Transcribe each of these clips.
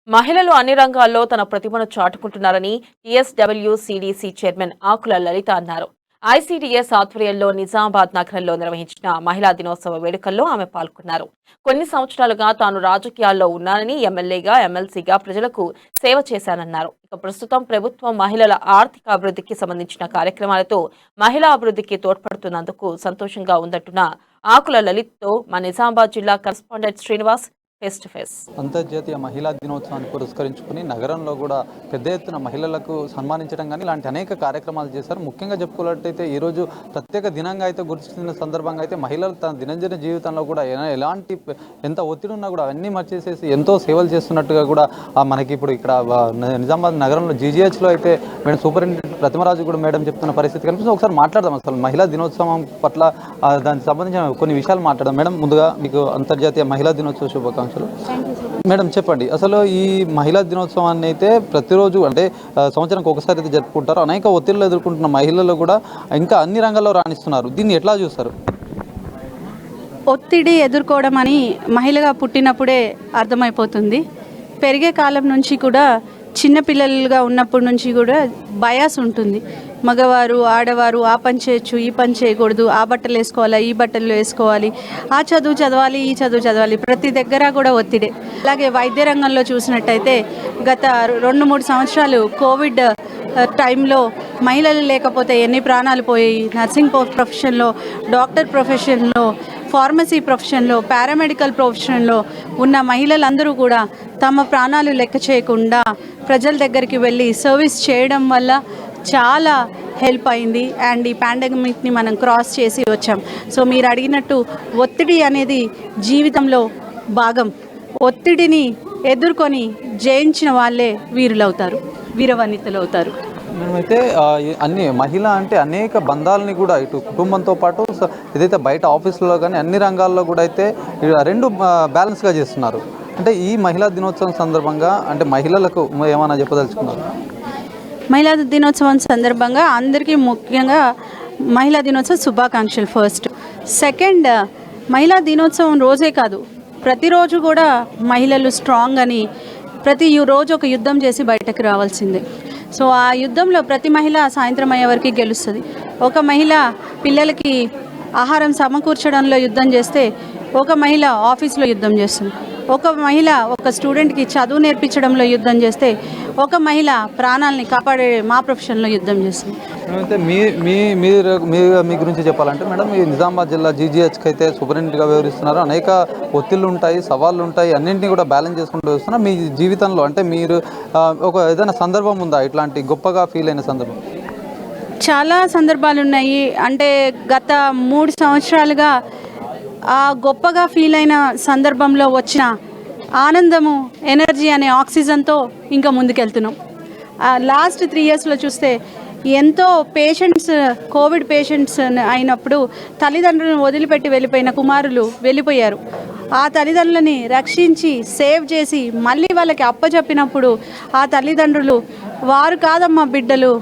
మహిళలు అన్ని రంగాల్లో తన ప్రతిభను చాటుకుంటున్నారని టీఎస్డబ్ల్యూసీడీసీ చైర్మన్ ఆకుల లలిత అన్నారు. ఐసీడీఎస్ ఆధ్వర్యంలో నిజామాబాద్ నగరంలో నిర్వహించిన మహిళా దినోత్సవ వేడుకల్లో ఆమె పాల్గొన్నారు. కొన్ని సంవత్సరాలుగా తాను రాజకీయాల్లో ఉన్నానని, ఎమ్మెల్యేగా, ఎమ్మెల్సీగా ప్రజలకు సేవ చేశానన్నారు. ఇక ప్రస్తుతం ప్రభుత్వం మహిళల ఆర్థిక అభివృద్ధికి సంబంధించిన కార్యక్రమాలతో మహిళా అభివృద్ధికి తోడ్పడుతున్నందుకు సంతోషంగా ఉందంటున్న ఆకుల లలిత్తో మా నిజామాబాద్ జిల్లా correspondent Srinivas face to face. అంతర్జాతీయ మహిళా దినోత్సవాన్ని పురస్కరించుకుని నగరంలో కూడా పెద్ద ఎత్తున మహిళలకు సన్మానించడం కానీ ఇలాంటి అనేక కార్యక్రమాలు చేశారు. ముఖ్యంగా చెప్పుకున్నట్టయితే ఈరోజు ప్రత్యేక దినంగా అయితే గుర్తించిన సందర్భంగా అయితే మహిళలు తన దినదిన జీవితంలో కూడా ఎలాంటి ఎంత ఒత్తిడి ఉన్నా కూడా అవన్నీ మర్చేసేసి ఎంతో సేవలు చేస్తున్నట్టుగా కూడా మనకి ఇప్పుడు ఇక్కడ నిజామాబాద్ నగరంలో జీజీహెచ్లో అయితే మేడం సూపరింటెండెంట్ ప్రతిమరాజు కూడా మేడం చెప్తున్న పరిస్థితి కనిపిస్తుంది. ఒకసారి మాట్లాడదాం అసలు మహిళా దినోత్సవం పట్ల దానికి సంబంధించిన కొన్ని విషయాలు మాట్లాడదాం. మేడం, ముందుగా మీకు అంతర్జాతీయ మహిళా దినోత్సవ శుభాకాంక్షలు. మేడం, చెప్పండి, అసలు ఈ మహిళా దినోత్సవాన్ని అయితే ప్రతిరోజు అంటే సంవత్సరానికి ఒకసారి అయితే జరుపుకుంటారు. అనేక ఒత్తిళ్లు ఎదుర్కొంటున్న మహిళలు కూడా ఇంకా అన్ని రంగాల్లో రాణిస్తున్నారు. దీన్ని ఎట్లా చూస్తారు? ఒత్తిడి ఎదుర్కోవడం అని మహిళగా పుట్టినప్పుడే అర్థమైపోతుంది. పెరిగే కాలం నుంచి కూడా చిన్నపిల్లలుగా ఉన్నప్పటి నుంచి కూడా బయాస్ ఉంటుంది. మగవారు ఆడవారు ఆ పని చేయొచ్చు, ఈ పని చేయకూడదు, ఆ బట్టలు వేసుకోవాలి, ఈ బట్టలు వేసుకోవాలి, ఆ చదువు చదవాలి, ఈ చదువు చదవాలి, ప్రతి దగ్గర కూడా ఒత్తిడే. అలాగే వైద్య రంగంలో చూసినట్టయితే గత 2-3 సంవత్సరాలు కోవిడ్ టైంలో మహిళలు లేకపోతే ఎన్ని ప్రాణాలు పోయాయి. నర్సింగ్ ప్రొఫెషన్లో, డాక్టర్ ప్రొఫెషన్లో, ఫార్మసీ ప్రొఫెషన్లో, పారామెడికల్ ప్రొఫెషన్లో ఉన్న మహిళలందరూ కూడా తమ ప్రాణాలు లెక్క చేయకుండా ప్రజల దగ్గరికి వెళ్ళి సర్వీస్ చేయడం వల్ల చాలా హెల్ప్ అయింది. అండ్ ఈ పాండమిక్ని మనం క్రాస్ చేసి వచ్చాం. సో మీరు అడిగినట్టు ఒత్తిడి అనేది జీవితంలో భాగం. ఒత్తిడిని ఎదుర్కొని జయించిన వాళ్ళే వీరులవుతారు, వీరవనితలు అవుతారు. మేమైతే అన్ని మహిళ అంటే అనేక బంధాలని కూడా ఇటు కుటుంబంతో పాటు ఏదైతే బయట ఆఫీసులో కానీ అన్ని రంగాల్లో కూడా అయితే రెండు బ్యాలెన్స్గా చేస్తున్నారు. అంటే ఈ మహిళా దినోత్సవం సందర్భంగా అంటే మహిళలకు ఏమైనా చెప్పదలుచుకున్నారు? మహిళా దినోత్సవం సందర్భంగా అందరికీ ముఖ్యంగా మహిళా దినోత్సవ శుభాకాంక్షలు. ఫస్ట్. సెకండ్, మహిళా దినోత్సవం రోజే కాదు, ప్రతిరోజు కూడా మహిళలు స్ట్రాంగ్ అని ప్రతి రోజు ఒక యుద్ధం చేసి బయటకు రావాల్సిందే. సో ఆ యుద్ధంలో ప్రతి మహిళ సాయంత్రం అయ్యే వరకు గెలుస్తుంది. ఒక మహిళ పిల్లలకి ఆహారం సమకూర్చడంలో యుద్ధం చేస్తే ఒక మహిళ ఆఫీస్లో యుద్ధం చేస్తుంది. ఒక మహిళ ఒక స్టూడెంట్కి చదువు నేర్పించడంలో యుద్ధం చేస్తే ఒక మహిళ ప్రాణాలని కాపాడే మా ప్రొఫెషన్లో యుద్ధం చేస్తుంది. అయితే మీ గురించి చెప్పాలంటే మేడం, ఈ నిజామాబాద్ జిల్లా జీజీహెచ్కి అయితే సూపరింటెండెంట్గా వ్యవహరిస్తున్నారు. అనేక ఒత్తిళ్ళు ఉంటాయి, సవాళ్ళు ఉంటాయి, అన్నింటినీ కూడా బ్యాలెన్స్ చేసుకుంటూ వస్తున్నారు. మీ జీవితంలో అంటే మీరు ఒక ఏదైనా సందర్భం ఉందా ఇట్లాంటి గొప్పగా ఫీల్ అయిన సందర్భం? చాలా సందర్భాలు ఉన్నాయి. అంటే గత 3 సంవత్సరాలుగా ఆ గొప్పగా ఫీల్ అయిన సందర్భంలో వచ్చిన ఆనందము, ఎనర్జీ అనే ఆక్సిజన్తో ఇంకా ముందుకెళ్తున్నాం. లాస్ట్ 3 ఇయర్స్లో చూస్తే ఎంతో పేషెంట్స్, కోవిడ్ పేషెంట్స్ అయినప్పుడు తల్లిదండ్రులను వదిలిపెట్టి వెళ్ళిపోయిన కుమారులు వెళ్ళిపోయారు. ఆ తల్లిదండ్రులని రక్షించి సేవ్ చేసి మళ్ళీ వాళ్ళకి అప్పచెప్పినప్పుడు ఆ తల్లిదండ్రులు వారు కాదమ్మా బిడ్డలు,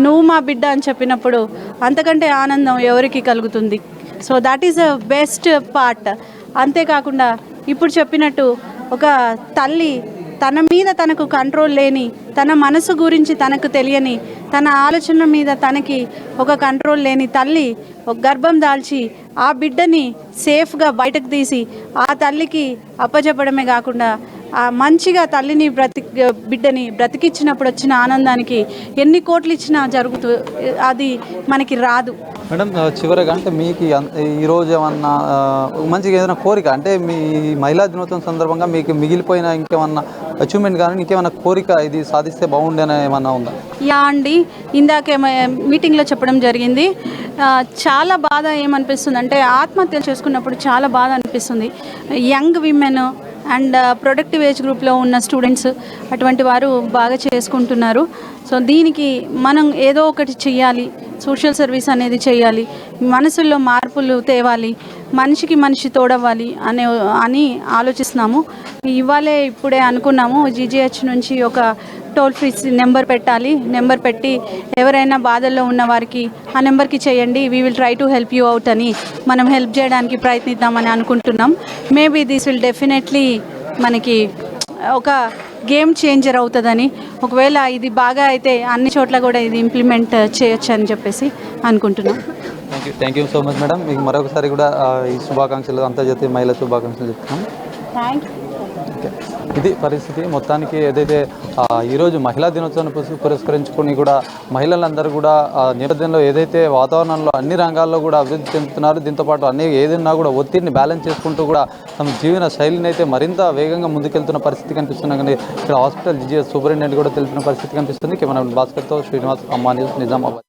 నువ్వు మా బిడ్డ అని చెప్పినప్పుడు అంతకంటే ఆనందం ఎవరికి కలుగుతుంది? So that is the best part. అంతేకాకుండా ఇప్పుడు చెప్పినట్టు ఒక తల్లి తన మీద తనకు కంట్రోల్ లేని, తన మనసు గురించి తనకు తెలియని, తన ఆలోచన మీద తనకి ఒక కంట్రోల్ లేని తల్లి ఒక గర్భం దాల్చి ఆ బిడ్డని సేఫ్గా బయటకు తీసి ఆ తల్లికి అప్పచెప్పడమే కాకుండా మంచిగా తల్లిని బిడ్డని బ్రతికిచ్చినప్పుడు వచ్చిన ఆనందానికి ఎన్ని కోట్లు ఇచ్చినా అది మనకి రాదు. మేడం, చివరిగా అంటే మీకు ఈరోజు ఏమన్నా మంచిగా ఏదైనా కోరిక అంటే మీ మహిళా దినోత్సవం సందర్భంగా మీకు మిగిలిపోయిన ఇంకేమన్నా అచీవ్మెంట్ కానీ ఇంకేమన్నా కోరిక ఇది సాధిస్తే బాగుండేనా ఏమన్నా ఉందా? యా అండి, ఇందాకే మీటింగ్లో చెప్పడం జరిగింది. చాలా బాధ ఏమనిపిస్తుంది అంటే ఆత్మహత్యలు చేసుకున్నప్పుడు చాలా బాధ అనిపిస్తుంది. Young women and productive age గ్రూప్లో ఉన్న స్టూడెంట్స్ అటువంటి వారు బాగా చేసుకుంటున్నారు. సో దీనికి మనం ఏదో ఒకటి చెయ్యాలి, సోషల్ సర్వీస్ అనేది చేయాలి, మనసుల్లో మార్పులు తేవాలి, మనిషికి మనిషి తోడవ్వాలి అని ఆలోచిస్తున్నాము. ఇప్పుడే అనుకున్నాము జీజీహెచ్ నుంచి ఒక టోల్ ఫ్రీ నెంబర్ పెట్టాలి. నెంబర్ పెట్టి ఎవరైనా బాధల్లో ఉన్న వారికి ఆ నెంబర్కి చేయండి, we will try to help you out అని మనం హెల్ప్ చేయడానికి ప్రయత్నిద్దామని అనుకుంటున్నాం. మేబీ దిస్ విల్ డెఫినెట్లీ మనకి ఒక గేమ్ చేంజర్ అవుతుందని, ఒకవేళ ఇది బాగా అయితే అన్ని చోట్ల కూడా ఇది ఇంప్లిమెంట్ చేయొచ్చు అని చెప్పేసి అనుకుంటున్నాం. Thank you so much madam. మీకు మరొకసారి కూడా ఈ శుభాకాంక్షలు, అంతర్జాతీయ మహిళా శుభాకాంక్షలు చెప్తున్నాం. ఓకే, ఇది పరిస్థితి. మొత్తానికి ఏదైతే ఈరోజు మహిళా దినోత్సవాన్ని పురస్కరించుకొని కూడా మహిళలందరూ కూడా నేపథ్యంలో ఏదైతే వాతావరణంలో అన్ని రంగాల్లో కూడా అభివృద్ధి చెందుతున్నారు. దీంతోపాటు అన్ని ఏదైనా కూడా ఒత్తిడిని బ్యాలెన్స్ చేసుకుంటూ కూడా తమ జీవన శైలిని అయితే మరింత వేగంగా ముందుకెళ్తున్న పరిస్థితి కనిపిస్తుంది. కానీ ఇక్కడ హాస్పిటల్ జీజీఎస్ సూపరింటెండెంట్ కూడా తెలిపిన పరిస్థితి కనిపిస్తుంది. కెమెరా భాస్కర్తో శ్రీనివాస్, అమ్మా న్యూస్, నిజామాబాద్.